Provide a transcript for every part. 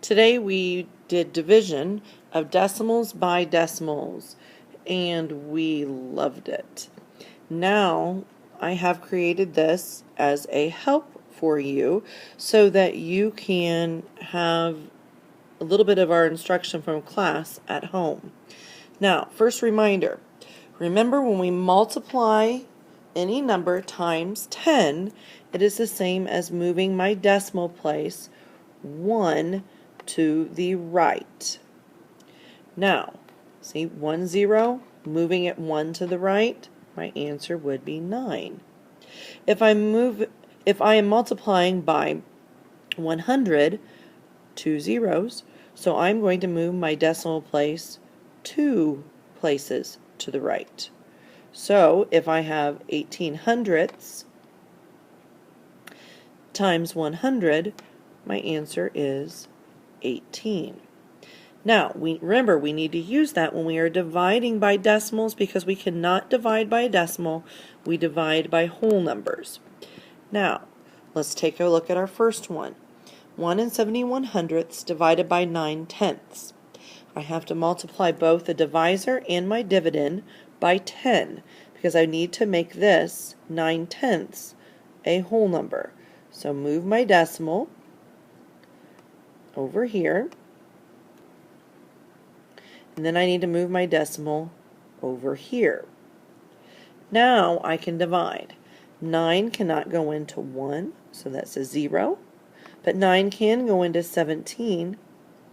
Today we did division of decimals by decimals, and we loved it. Now I have created this as a help for you so that you can have a little bit of our instruction from class at home. Now, first reminder, remember when we multiply any number times 10, it is the same as moving my decimal place 1 to the right. Now, see 1 0, moving it 1 to the right, my answer would be 9. If I am multiplying by 100, 2 zeros, so I'm going to move my decimal place 2 places to the right. So if I have 1800ths times 100, my answer is 18. Now, remember, we need to use that when we are dividing by decimals because we cannot divide by a decimal. We divide by whole numbers. Now, let's take a look at our first one. 1 71/100ths divided by 9/10ths. I have to multiply both the divisor and my dividend by 10 because I need to make this 9/10ths a whole number. So move my decimal over here, and then I need to move my decimal over here. Now I can divide. 9 cannot go into 1, so that's a 0, but 9 can go into 17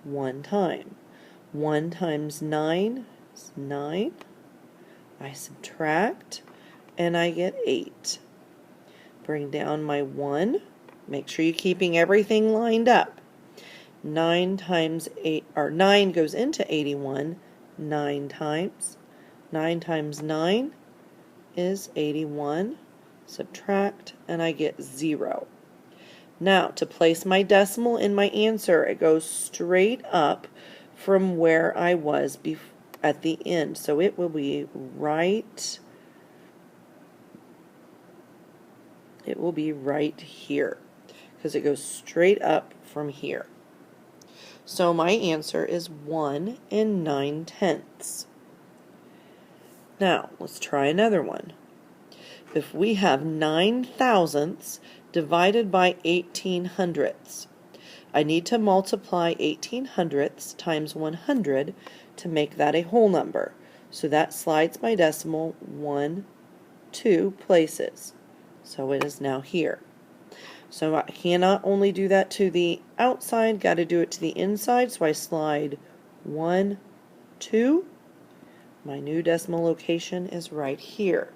one time. 1 times 9 is 9. I subtract, and I get 8. Bring down my 1. Make sure you're keeping everything lined up. 9 times 8, or 9 goes into 81 9 times. 9 times 9 is 81. Subtract, and I get 0. Now, to place my decimal in my answer, it goes straight up from where I was at the end. So it will be right here because it goes straight up from here. So my answer is 1 9/10ths. Now, let's try another one. If we have 9,000ths divided by 1800ths, I need to multiply 1800ths times 100 to make that a whole number. So that slides my decimal 1, 2 places. So it is now here. So I cannot only do that to the outside, got to do it to the inside. So I slide 1, 2. My new decimal location is right here.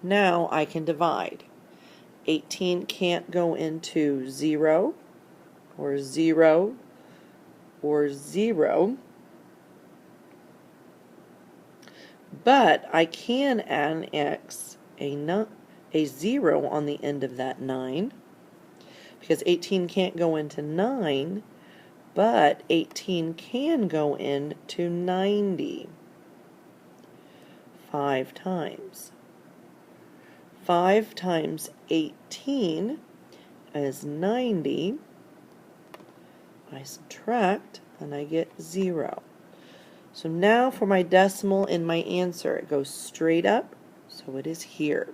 Now I can divide. 18 can't go into 0 or 0 or 0. But I can annex a 0 on the end of that 9 because 18 can't go into 9, but 18 can go into 90 5 times. 5 times 18 is 90. I subtract and I get 0. So now for my decimal in my answer, it goes straight up, so it is here.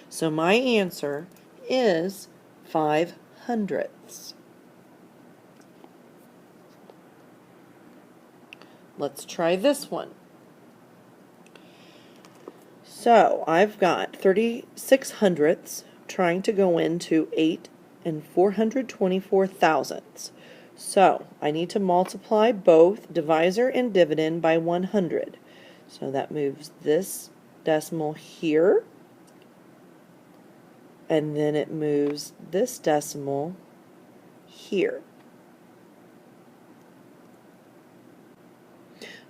So my answer is 500ths. Let's try this one. So I've got 3600ths trying to go into 8 424,000ths. So I need to multiply both divisor and dividend by 100. So that moves this decimal here, and then it moves this decimal here.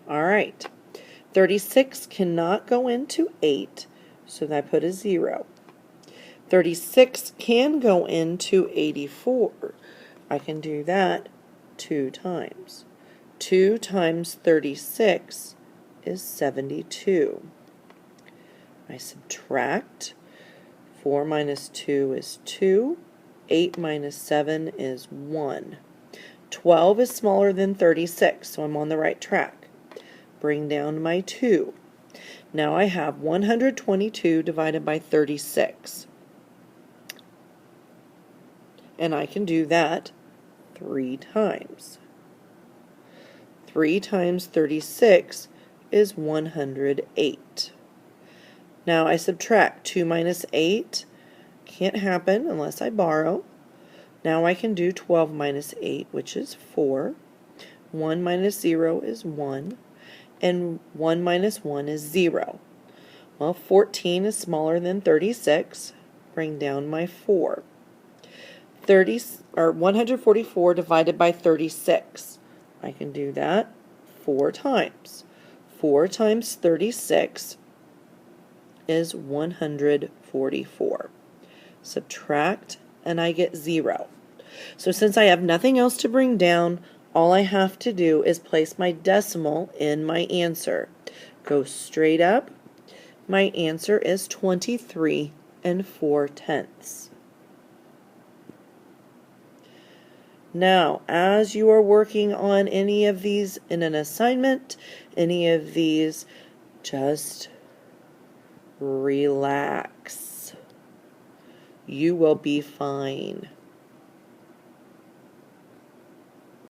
All right. 36 cannot go into 8, so I put a 0. 36 can go into 84. I can do that 2 times. 2 times 36 is 72. I subtract. 4 minus 2 is 2. 8 minus 7 is 1. 12 is smaller than 36, so I'm on the right track. Bring down my 2. Now I have 122 divided by 36. And I can do that 3 times. 3 times 36 is 108. Now I subtract 2 minus 8. Can't happen unless I borrow. Now I can do 12 minus 8, which is 4. 1 minus 0 is 1. And 1 minus 1 is 0. Well, 14 is smaller than 36. Bring down my 4. 144 divided by 36. I can do that 4 times. 4 times 36 is 144. Subtract, and I get 0. So since I have nothing else to bring down, all I have to do is place my decimal in my answer. Go straight up. My answer is 23 4/10. Now, as you are working on any of these in an assignment, any of these, just relax. You will be fine.